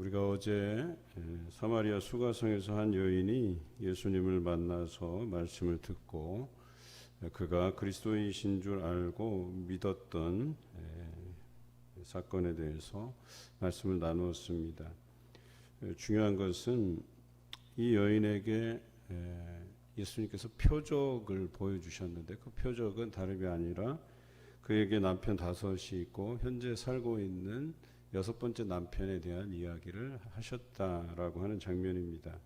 우리가 어제 사마리아 수가성에서 한 여인이 예수님을 만나서 말씀을 듣고 그가 그리스도이신 줄 알고 믿었던 사건에 대해서 말씀을 나누었습니다. 중요한 것은 이 여인에게 예수님께서 표적을 보여주셨는데 그 표적은 다름이 아니라 그에게 남편 5이 있고 현재 살고 있는 6번째 남편에 대한 이야기를 하셨다라고 하는 장면입니다.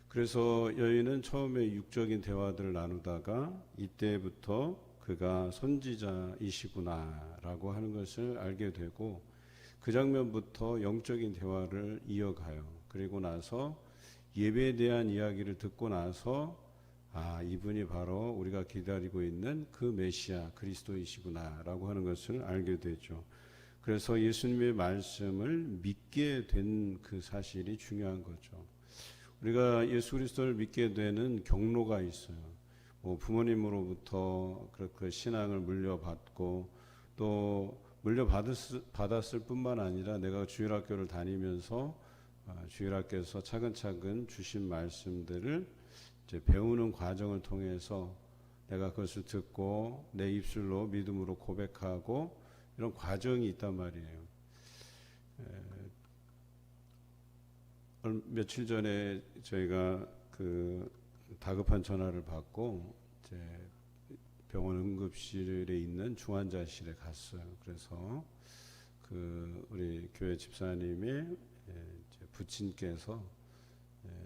그래서 여인은 처음에 육적인 대화들을 나누다가 이때부터 그가 선지자이시구나라고 하는 것을 알게 되고 그 장면부터 영적인 대화를 이어가요. 그리고 나서 예배에 대한 이야기를 듣고 나서 이분이 바로 우리가 기다리고 있는 그 메시아 그리스도이시구나라고 하는 것을 알게 되죠. 그래서 예수님의 말씀을 믿게 된 그 사실이 중요한 거죠. 우리가 예수 그리스도를 믿게 되는 경로가 있어요. 부모님으로부터 그렇게 신앙을 물려받고 또 물려받았을 뿐만 아니라 내가 주일학교를 다니면서 주일학교에서 차근차근 주신 말씀들을 이제 배우는 과정을 통해서 내가 그것을 듣고 내 입술로 믿음으로 고백하고 이런 과정이 있단 말이에요. 며칠 전에 저희가 그 다급한 전화를 받고 이제 병원 응급실에 있는 중환자실에 갔어요. 그래서 그 우리 교회 집사님의 부친께서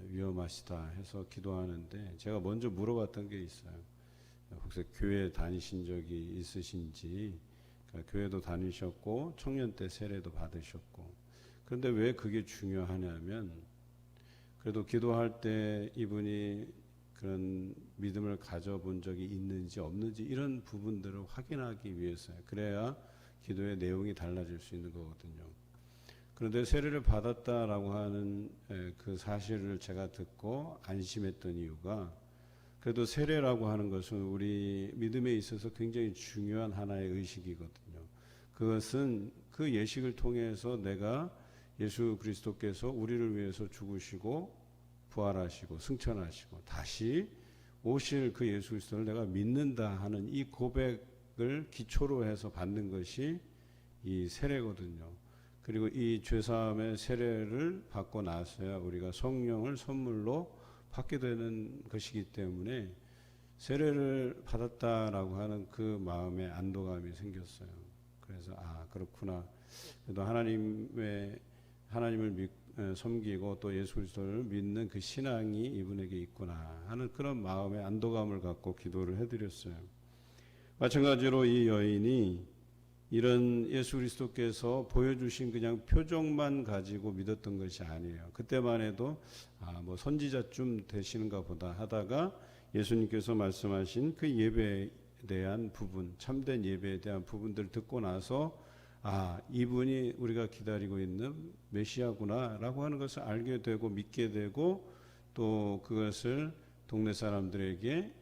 위험하시다 해서 기도하는데 제가 먼저 물어봤던 게 있어요. 혹시 교회 다니신 적이 있으신지. 교회도 다니셨고 청년 때 세례도 받으셨고 그런데 왜 그게 중요하냐면 그래도 기도할 때 이분이 그런 믿음을 가져본 적이 있는지 없는지 이런 부분들을 확인하기 위해서요. 그래야 기도의 내용이 달라질 수 있는 거거든요. 그런데 세례를 받았다라고 하는 그 사실을 제가 듣고 안심했던 이유가 그래도 세례라고 하는 것은 우리 믿음에 있어서 굉장히 중요한 하나의 의식이거든요. 그것은 그 예식을 통해서 내가 예수 그리스도께서 우리를 위해서 죽으시고 부활하시고 승천하시고 다시 오실 그 예수 그리스도를 내가 믿는다 하는 이 고백을 기초로 해서 받는 것이 이 세례거든요. 그리고 이 죄사함의 세례를 받고 나서야 우리가 성령을 선물로 받게 되는 것이기 때문에 세례를 받았다라고 하는 그 마음에 안도감이 생겼어요. 그래서 그렇구나. 그래도 하나님을 섬기고 또 예수 그리스도를 믿는 그 신앙이 이분에게 있구나 하는 그런 마음의 안도감을 갖고 기도를 해드렸어요. 마찬가지로 이 여인이 이런 예수 그리스도께서 보여주신 그냥 표정만 가지고 믿었던 것이 아니에요. 그때만 해도 선지자쯤 되시는가 보다 하다가 예수님께서 말씀하신 그 예배에 대한 부분, 참된 예배에 대한 부분들을 듣고 나서 이분이 우리가 기다리고 있는 메시아구나 라고 하는 것을 알게 되고 믿게 되고 또 그것을 동네 사람들에게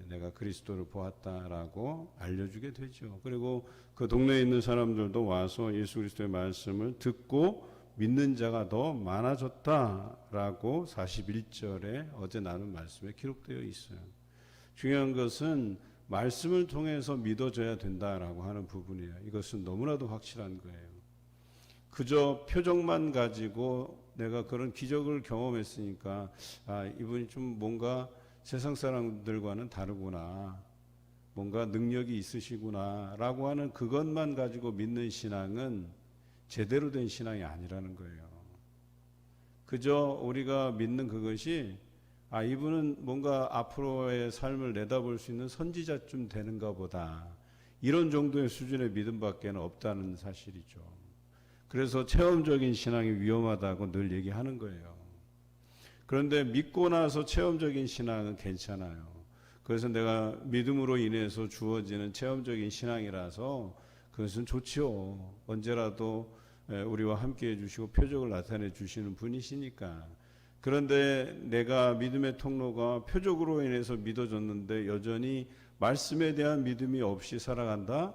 내가 그리스도를 보았다라고 알려주게 되죠. 그리고 그 동네에 있는 사람들도 와서 예수 그리스도의 말씀을 듣고 믿는 자가 더 많아졌다라고 41절에 어제 나눈 말씀에 기록되어 있어요. 중요한 것은 말씀을 통해서 믿어져야 된다라고 하는 부분이에요. 이것은 너무나도 확실한 거예요. 그저 표정만 가지고 내가 그런 기적을 경험했으니까 이분이 좀 뭔가 세상 사람들과는 다르구나. 뭔가 능력이 있으시구나. 라고 하는 그것만 가지고 믿는 신앙은 제대로 된 신앙이 아니라는 거예요. 그저 우리가 믿는 그것이 이분은 뭔가 앞으로의 삶을 내다볼 수 있는 선지자쯤 되는가 보다. 이런 정도의 수준의 믿음밖에는 없다는 사실이죠. 그래서 체험적인 신앙이 위험하다고 늘 얘기하는 거예요. 그런데 믿고 나서 체험적인 신앙은 괜찮아요. 그래서 내가 믿음으로 인해서 주어지는 체험적인 신앙이라서 그것은 좋지요. 언제라도 우리와 함께 해주시고 표적을 나타내 주시는 분이시니까. 그런데 내가 믿음의 통로가 표적으로 인해서 믿어졌는데 여전히 말씀에 대한 믿음이 없이 살아간다?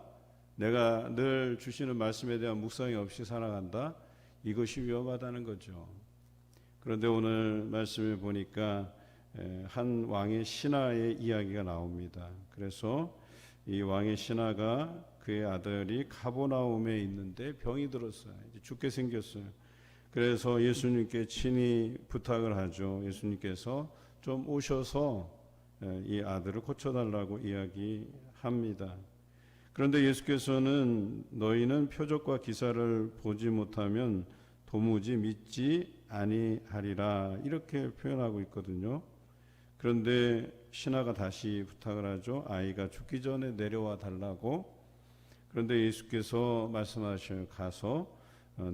내가 늘 주시는 말씀에 대한 묵상이 없이 살아간다? 이것이 위험하다는 거죠. 그런데 오늘 말씀을 보니까 한 왕의 신하의 이야기가 나옵니다. 그래서 이 왕의 신하가 그의 아들이 가버나움에 있는데 병이 들었어요. 이제 죽게 생겼어요. 그래서 예수님께 친히 부탁을 하죠. 예수님께서 좀 오셔서 이 아들을 고쳐달라고 이야기합니다. 그런데 예수께서는 너희는 표적과 기사를 보지 못하면 도무지 믿지 아니하리라 이렇게 표현하고 있거든요. 그런데 신하가 다시 부탁을 하죠. 아이가 죽기 전에 내려와 달라고. 그런데 예수께서 말씀하셔요. 가서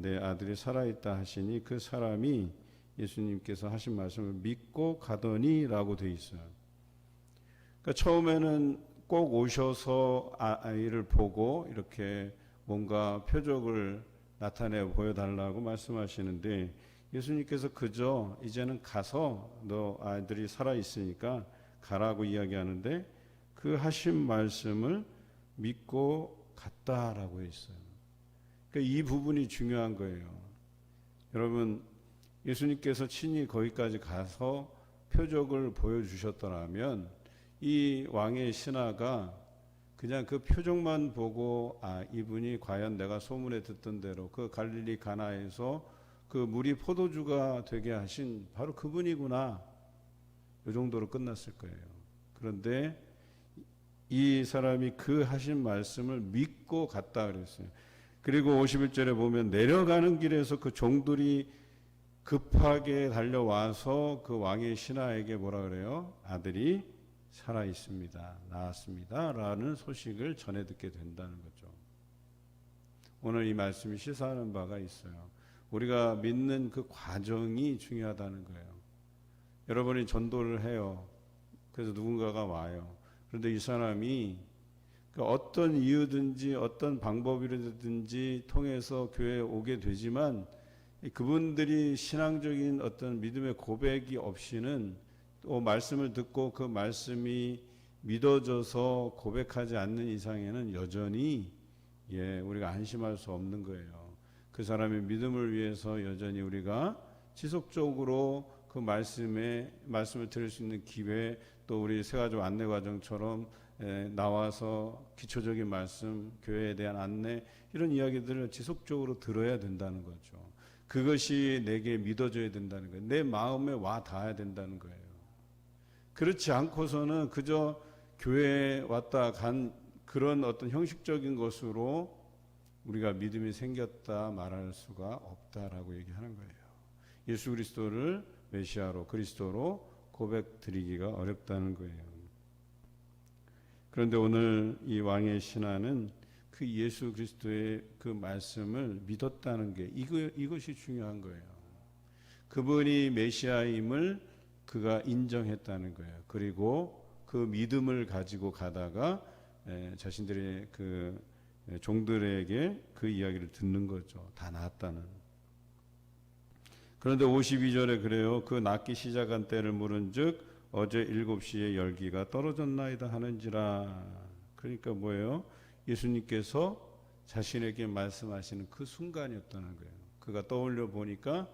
내 아들이 살아있다 하시니 그 사람이 예수님께서 하신 말씀을 믿고 가더니 라고 돼 있어요. 그러니까 처음에는 꼭 오셔서 아이를 보고 이렇게 뭔가 표적을 나타내 보여달라고 말씀하시는데 예수님께서 그저 이제는 가서 너 아이들이 살아있으니까 가라고 이야기하는데 그 하신 말씀을 믿고 갔다라고 했어요. 그러니까 이 부분이 중요한 거예요. 여러분, 예수님께서 친히 거기까지 가서 표적을 보여주셨더라면 이 왕의 신하가 그냥 그 표적만 보고 이분이 과연 내가 소문에 듣던 대로 그 갈릴리 가나에서 그 물이 포도주가 되게 하신 바로 그분이구나, 이 정도로 끝났을 거예요. 그런데 이 사람이 그 하신 말씀을 믿고 갔다 그랬어요. 그리고 51절에 보면 내려가는 길에서 그 종들이 급하게 달려와서 그 왕의 신하에게 뭐라 그래요? 아들이 살아 있습니다. 나았습니다. 라는 소식을 전해 듣게 된다는 거죠. 오늘 이 말씀이 시사하는 바가 있어요. 우리가 믿는 그 과정이 중요하다는 거예요. 여러분이 전도를 해요. 그래서 누군가가 와요. 그런데 이 사람이 어떤 이유든지 어떤 방법이라든지 통해서 교회에 오게 되지만 그분들이 신앙적인 어떤 믿음의 고백이 없이는 또 말씀을 듣고 그 말씀이 믿어져서 고백하지 않는 이상에는 여전히 우리가 안심할 수 없는 거예요. 그 사람의 믿음을 위해서 여전히 우리가 지속적으로 그 말씀을 들을 수 있는 기회, 또 우리 새가족 안내 과정처럼 나와서 기초적인 말씀, 교회에 대한 안내, 이런 이야기들을 지속적으로 들어야 된다는 거죠. 그것이 내게 믿어져야 된다는 거예요. 내 마음에 와 닿아야 된다는 거예요. 그렇지 않고서는 그저 교회에 왔다 간 그런 어떤 형식적인 것으로 우리가 믿음이 생겼다 말할 수가 없다라고 얘기하는 거예요. 예수 그리스도를 메시아로, 그리스도로 고백 드리기가 어렵다는 거예요. 그런데 오늘 이 왕의 신하는 그 예수 그리스도의 그 말씀을 믿었다는 게 이것이 중요한 거예요. 그분이 메시아임을 그가 인정했다는 거예요. 그리고 그 믿음을 가지고 가다가 자신들의 그 종들에게 그 이야기를 듣는 거죠. 다 나았다는. 그런데 52절에 그래요. 그 낫기 시작한 때를 물은즉 어제 7시에 열기가 떨어졌나이다 하는지라. 그러니까 뭐예요? 예수님께서 자신에게 말씀하시는 그 순간이었다는 거예요. 그가 떠올려 보니까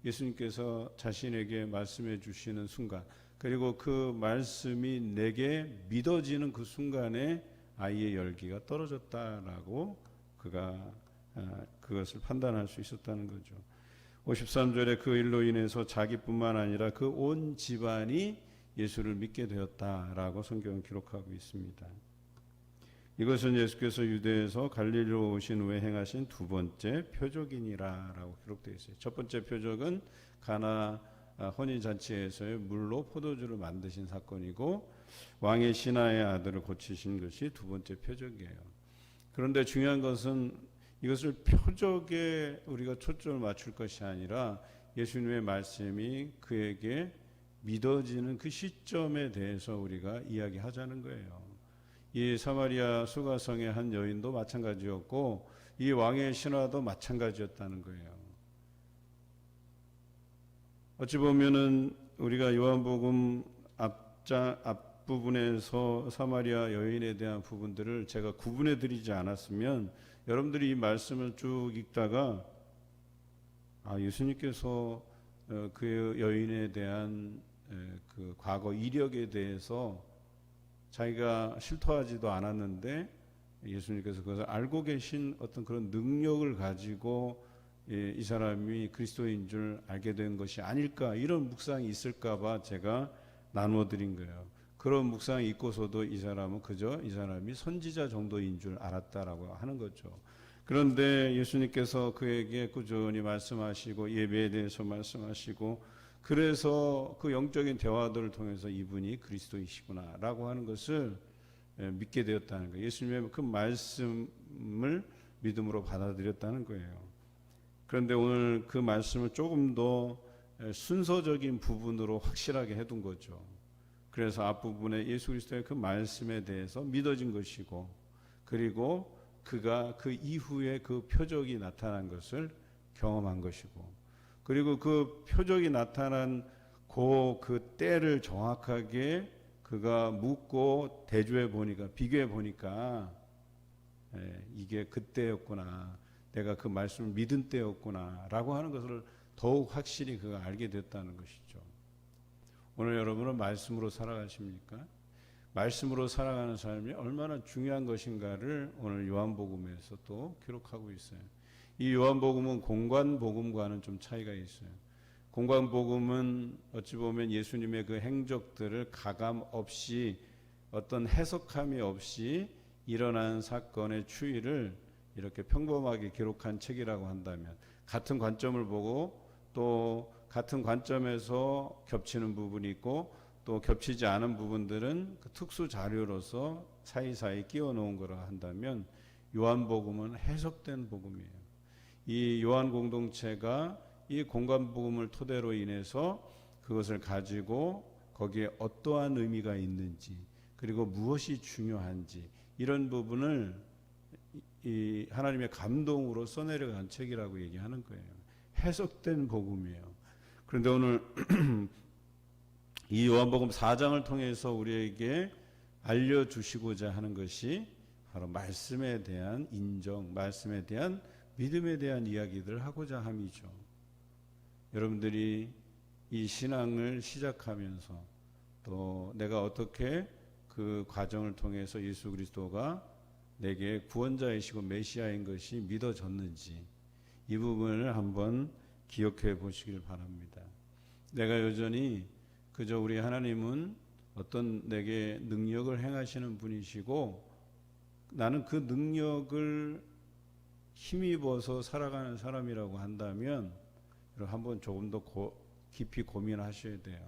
예수님께서 자신에게 말씀해 주시는 순간, 그리고 그 말씀이 내게 믿어지는 그 순간에 아이의 열기가 떨어졌다라고 그가 그것을 판단할 수 있었다는 거죠. 53절에 그 일로 인해서 자기뿐만 아니라 그 온 집안이 예수를 믿게 되었다라고 성경은 기록하고 있습니다. 이것은 예수께서 유대에서 갈릴리로 오신 후에 행하신 두 번째 표적이니라라고 기록되어 있어요. 첫 번째 표적은 가나 혼인잔치에서의 물로 포도주를 만드신 사건이고, 왕의 신하의 아들을 고치신 것이 두 번째 표적이에요. 그런데 중요한 것은 이것을 표적에 우리가 초점을 맞출 것이 아니라 예수님의 말씀이 그에게 믿어지는 그 시점에 대해서 우리가 이야기하자는 거예요. 이 사마리아 수가성의 한 여인도 마찬가지였고 이 왕의 신하도 마찬가지였다는 거예요. 어찌 보면은 우리가 요한복음 앞부분에서 사마리아 여인에 대한 부분들을 제가 구분해 드리지 않았으면 여러분들이 이 말씀을 쭉 읽다가 예수님께서 그 여인에 대한 그 과거 이력에 대해서 자기가 실토하지도 않았는데 예수님께서 그것을 알고 계신 어떤 그런 능력을 가지고 이 사람이 그리스도인 줄 알게 된 것이 아닐까, 이런 묵상이 있을까봐 제가 나누어 드린 거예요. 그런 묵상이 있고서도 이 사람은 그저 이 사람이 선지자 정도인 줄 알았다라고 하는 거죠. 그런데 예수님께서 그에게 꾸준히 말씀하시고 예배에 대해서 말씀하시고, 그래서 그 영적인 대화들을 통해서 이분이 그리스도이시구나라고 하는 것을 믿게 되었다는 거예요. 예수님의 그 말씀을 믿음으로 받아들였다는 거예요. 그런데 오늘 그 말씀을 조금 더 순서적인 부분으로 확실하게 해둔 거죠. 그래서 앞부분에 예수 그리스도의 그 말씀에 대해서 믿어진 것이고, 그리고 그가 그 이후에 그 표적이 나타난 것을 경험한 것이고, 그리고 그 표적이 나타난 그 때를 정확하게 그가 묻고 대조해 보니까, 비교해 보니까 이게 그때였구나, 내가 그 말씀을 믿은 때였구나 라고 하는 것을 더욱 확실히 그가 알게 됐다는 것이죠. 오늘 여러분은 말씀으로 살아가십니까? 말씀으로 살아가는 삶이 얼마나 중요한 것인가를 오늘 요한복음에서 또 기록하고 있어요. 이 요한복음은 공관복음과는 좀 차이가 있어요. 공관복음은 어찌 보면 예수님의 그 행적들을 가감 없이, 어떤 해석함이 없이 일어난 사건의 추이를 이렇게 평범하게 기록한 책이라고 한다면, 같은 관점을 보고 또 같은 관점에서 겹치는 부분이 있고 또 겹치지 않은 부분들은 그 특수 자료로서 사이사이 끼워 놓은 거라 한다면, 요한복음은 해석된 복음이에요. 이 요한 공동체가 이 공관복음을 토대로 인해서 그것을 가지고 거기에 어떠한 의미가 있는지, 그리고 무엇이 중요한지, 이런 부분을 이 하나님의 감동으로 써내려간 책이라고 얘기하는 거예요. 해석된 복음이에요. 그런데 오늘 이 요한복음 4장을 통해서 우리에게 알려주시고자 하는 것이 바로 말씀에 대한 인정, 말씀에 대한 믿음에 대한 이야기들을 하고자 함이죠. 여러분들이 이 신앙을 시작하면서 또 내가 어떻게 그 과정을 통해서 예수 그리스도가 내게 구원자이시고 메시아인 것이 믿어졌는지, 이 부분을 한번 기억해 보시길 바랍니다. 내가 여전히 그저 우리 하나님은 어떤 내게 능력을 행하시는 분이시고 나는 그 능력을 힘입어서 살아가는 사람이라고 한다면 한번 조금 더 깊이 고민하셔야 돼요.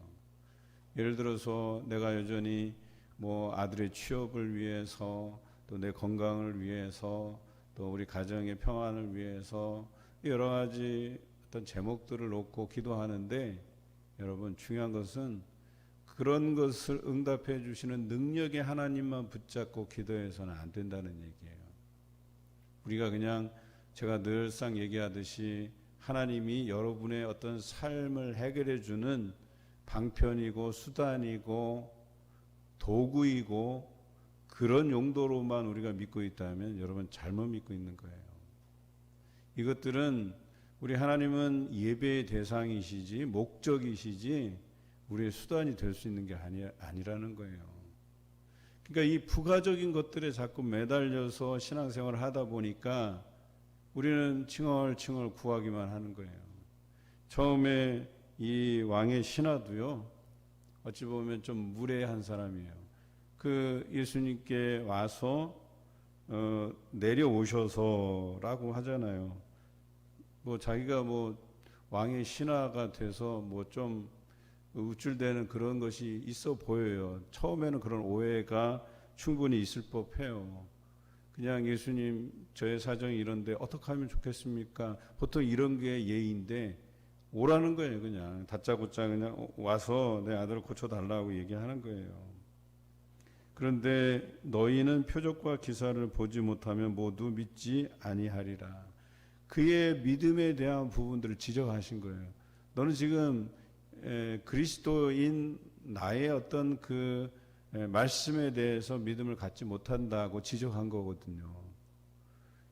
예를 들어서 내가 여전히 뭐 아들의 취업을 위해서, 또 내 건강을 위해서, 또 우리 가정의 평안을 위해서 여러 가지 어떤 제목들을 놓고 기도하는데, 여러분 중요한 것은 그런 것을 응답해 주시는 능력의 하나님만 붙잡고 기도해서는 안 된다는 얘기예요. 우리가 그냥 제가 늘상 얘기하듯이 하나님이 여러분의 어떤 삶을 해결해 주는 방편이고 수단이고 도구이고 그런 용도로만 우리가 믿고 있다면 여러분 잘못 믿고 있는 거예요. 이것들은 우리 하나님은 예배의 대상이시지 목적이시지 우리의 수단이 될 수 있는 게 아니라는 거예요. 그러니까 이 부가적인 것들에 자꾸 매달려서 신앙생활을 하다 보니까 우리는 칭얼칭얼 구하기만 하는 거예요. 처음에 이 왕의 신하도요, 어찌 보면 좀 무례한 사람이에요. 그 예수님께 와서 내려오셔서라고 하잖아요. 뭐 자기가 뭐 왕의 신하가 돼서 뭐 좀 우쭐대는 그런 것이 있어 보여요. 처음에는 그런 오해가 충분히 있을 법해요. 그냥 예수님 저의 사정이 이런데 어떻게 하면 좋겠습니까? 보통 이런 게 예의인데 오라는 거예요. 그냥 다짜고짜 그냥 와서 내 아들을 고쳐달라고 얘기하는 거예요. 그런데 너희는 표적과 기사를 보지 못하면 모두 믿지 아니하리라. 그의 믿음에 대한 부분들을 지적하신 거예요. 너는 지금 그리스도인 나의 어떤 그 말씀에 대해서 믿음을 갖지 못한다고 지적한 거거든요.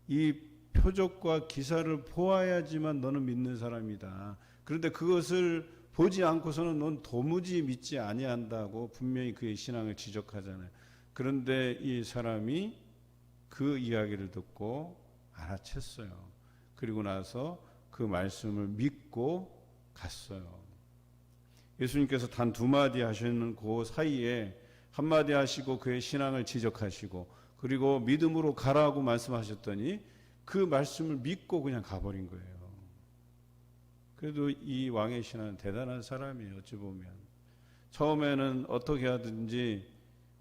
이 표적과 기사를 보아야지만 너는 믿는 사람이다. 그런데 그것을 보지 않고서는 넌 도무지 믿지 아니한다고 분명히 그의 신앙을 지적하잖아요. 그런데 이 사람이 그 이야기를 듣고 알아챘어요. 그리고 나서 그 말씀을 믿고 갔어요. 예수님께서 단 2마디 하시는 그 사이에 한마디 하시고 그의 신앙을 지적하시고 그리고 믿음으로 가라고 말씀하셨더니 그 말씀을 믿고 그냥 가버린 거예요. 그래도 이 왕의 신하는 대단한 사람이에요. 어찌 보면 처음에는 어떻게 하든지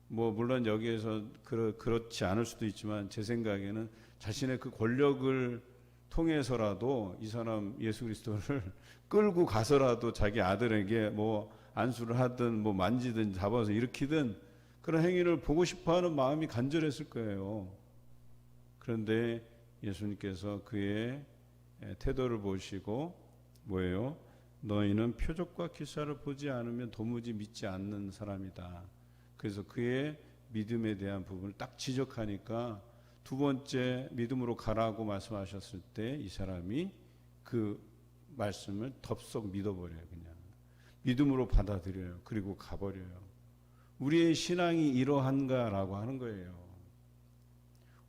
물론 여기에서 그렇지 않을 수도 있지만 제 생각에는 자신의 그 권력을 통해서라도 이 사람 예수 그리스도를 끌고 가서라도 자기 아들에게 안수를 하든 만지든 잡아서 일으키든 그런 행위를 보고 싶어하는 마음이 간절했을 거예요. 그런데 예수님께서 그의 태도를 보시고 뭐예요? 너희는 표적과 기사를 보지 않으면 도무지 믿지 않는 사람이다. 그래서 그의 믿음에 대한 부분을 딱 지적하니까 2번째 믿음으로 가라고 말씀하셨을 때 이 사람이 그 말씀을 덥석 믿어버려요. 그냥 믿음으로 받아들여요. 그리고 가버려요. 우리의 신앙이 이러한가라고 하는 거예요.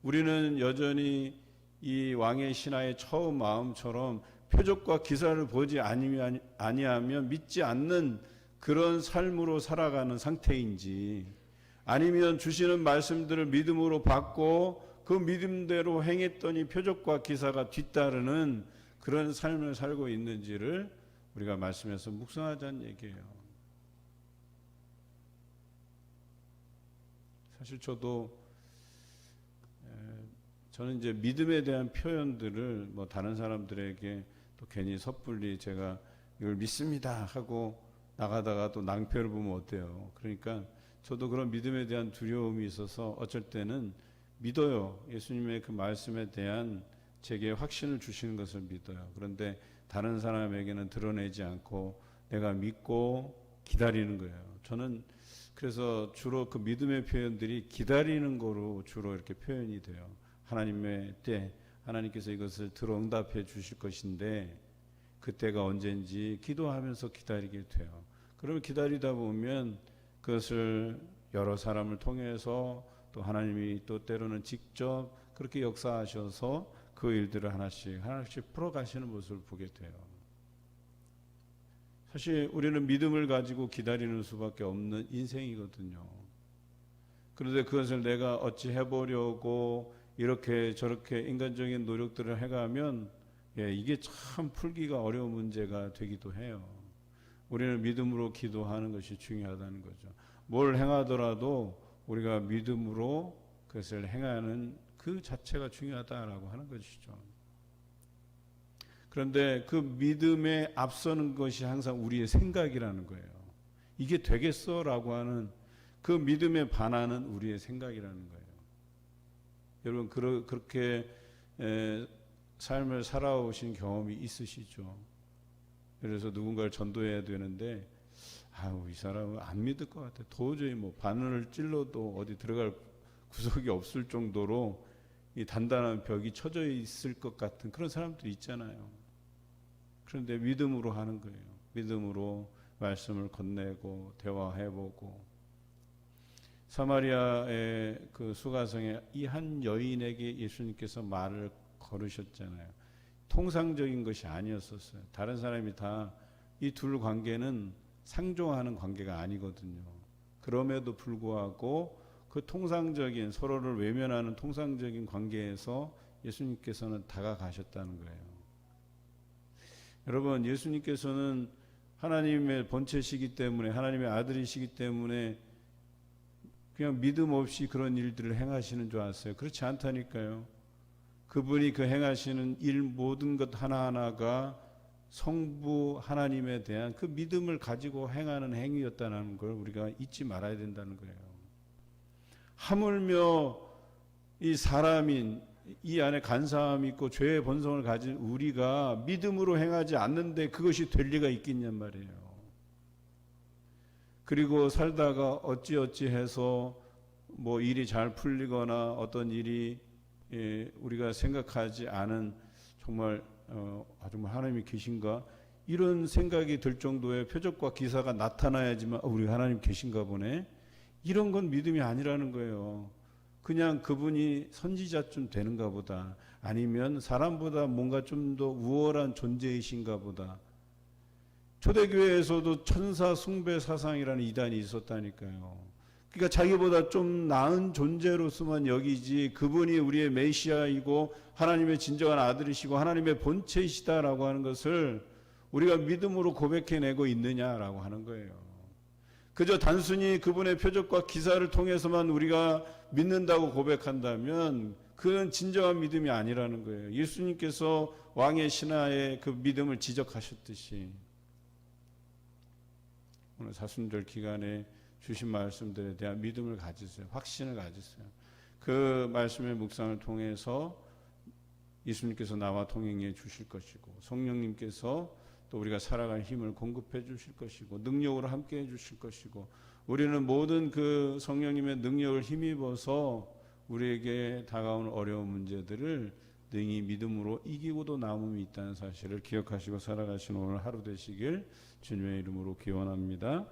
우리는 여전히 이 왕의 신하의 처음 마음처럼 표적과 기사를 보지 아니하면 믿지 않는 그런 삶으로 살아가는 상태인지, 아니면 주시는 말씀들을 믿음으로 받고 그 믿음대로 행했더니 표적과 기사가 뒤따르는 그런 삶을 살고 있는지를 우리가 말씀에서 묵상하자는 얘기예요. 사실 저는 이제 믿음에 대한 표현들을 다른 사람들에게 또 괜히 섣불리 제가 이걸 믿습니다 하고 나가다가 또 낭패를 보면 어때요? 그러니까 저도 그런 믿음에 대한 두려움이 있어서 어쩔 때는 믿어요. 예수님의 그 말씀에 대한 제게 확신을 주시는 것을 믿어요. 그런데 다른 사람에게는 드러내지 않고 내가 믿고 기다리는 거예요. 저는 그래서 주로 그 믿음의 표현들이 기다리는 거로 주로 이렇게 표현이 돼요. 하나님의 때, 하나님께서 이것을 들어 응답해 주실 것인데 그때가 언젠지 기도하면서 기다리게 돼요. 그러면 기다리다 보면 그것을 여러 사람을 통해서 또 하나님이 또 때로는 직접 그렇게 역사하셔서 그 일들을 하나씩 풀어가시는 모습을 보게 돼요. 사실 우리는 믿음을 가지고 기다리는 수밖에 없는 인생이거든요. 그런데 그것을 내가 어찌 해보려고 이렇게 저렇게 인간적인 노력들을 해가면 이게 참 풀기가 어려운 문제가 되기도 해요. 우리는 믿음으로 기도하는 것이 중요하다는 거죠. 뭘 행하더라도 우리가 믿음으로 그것을 행하는 그 자체가 중요하다라고 하는 것이죠. 그런데 그 믿음에 앞서는 것이 항상 우리의 생각이라는 거예요. 이게 되겠어라고 하는 그 믿음에 반하는 우리의 생각이라는 거예요. 여러분 그렇게 삶을 살아오신 경험이 있으시죠? 그래서 누군가를 전도해야 되는데 이 사람은 안 믿을 것 같아. 도저히 바늘을 찔러도 어디 들어갈 구석이 없을 정도로 이 단단한 벽이 쳐져 있을 것 같은 그런 사람들이 있잖아요. 그런데 믿음으로 하는 거예요. 믿음으로 말씀을 건네고 대화해보고, 사마리아의 그 수가성에 이 한 여인에게 예수님께서 말을 걸으셨잖아요. 통상적인 것이 아니었었어요. 다른 사람이 다 이 둘 관계는 상종하는 관계가 아니거든요. 그럼에도 불구하고 그 통상적인, 서로를 외면하는 통상적인 관계에서 예수님께서는 다가가셨다는 거예요. 여러분, 예수님께서는 하나님의 본체시기 때문에, 하나님의 아들이시기 때문에 그냥 믿음 없이 그런 일들을 행하시는 줄 아세요? 그렇지 않다니까요. 그분이 그 행하시는 일 모든 것 하나하나가 성부 하나님에 대한 그 믿음을 가지고 행하는 행위였다는 걸 우리가 잊지 말아야 된다는 거예요. 하물며 이 사람인, 이 안에 간사함이 있고 죄의 본성을 가진 우리가 믿음으로 행하지 않는데 그것이 될 리가 있겠냔 말이에요. 그리고 살다가 어찌어찌 해서 일이 잘 풀리거나 어떤 일이 우리가 생각하지 않은 정말 정말 하나님이 계신가 이런 생각이 들 정도의 표적과 기사가 나타나야지만 우리 하나님 계신가 보네 이런 건 믿음이 아니라는 거예요. 그냥 그분이 선지자쯤 되는가 보다 아니면 사람보다 뭔가 좀 더 우월한 존재이신가 보다. 초대교회에서도 천사 숭배 사상이라는 이단이 있었다니까요. 그러니까 자기보다 좀 나은 존재로서만 여기지 그분이 우리의 메시아이고 하나님의 진정한 아들이시고 하나님의 본체이시다라고 하는 것을 우리가 믿음으로 고백해내고 있느냐라고 하는 거예요. 그저 단순히 그분의 표적과 기사를 통해서만 우리가 믿는다고 고백한다면 그건 진정한 믿음이 아니라는 거예요. 예수님께서 왕의 신하의 그 믿음을 지적하셨듯이 오늘 사순절 기간에 주신 말씀들에 대한 믿음을 가지세요. 확신을 가지세요. 그 말씀의 묵상을 통해서 예수님께서 나와 동행해 주실 것이고 성령님께서 또 우리가 살아갈 힘을 공급해 주실 것이고 능력으로 함께 해 주실 것이고 우리는 모든 그 성령님의 능력을 힘입어서 우리에게 다가오는 어려운 문제들을 능히 믿음으로 이기고도 남음이 있다는 사실을 기억하시고 살아가시는 오늘 하루 되시길 주님의 이름으로 기원합니다.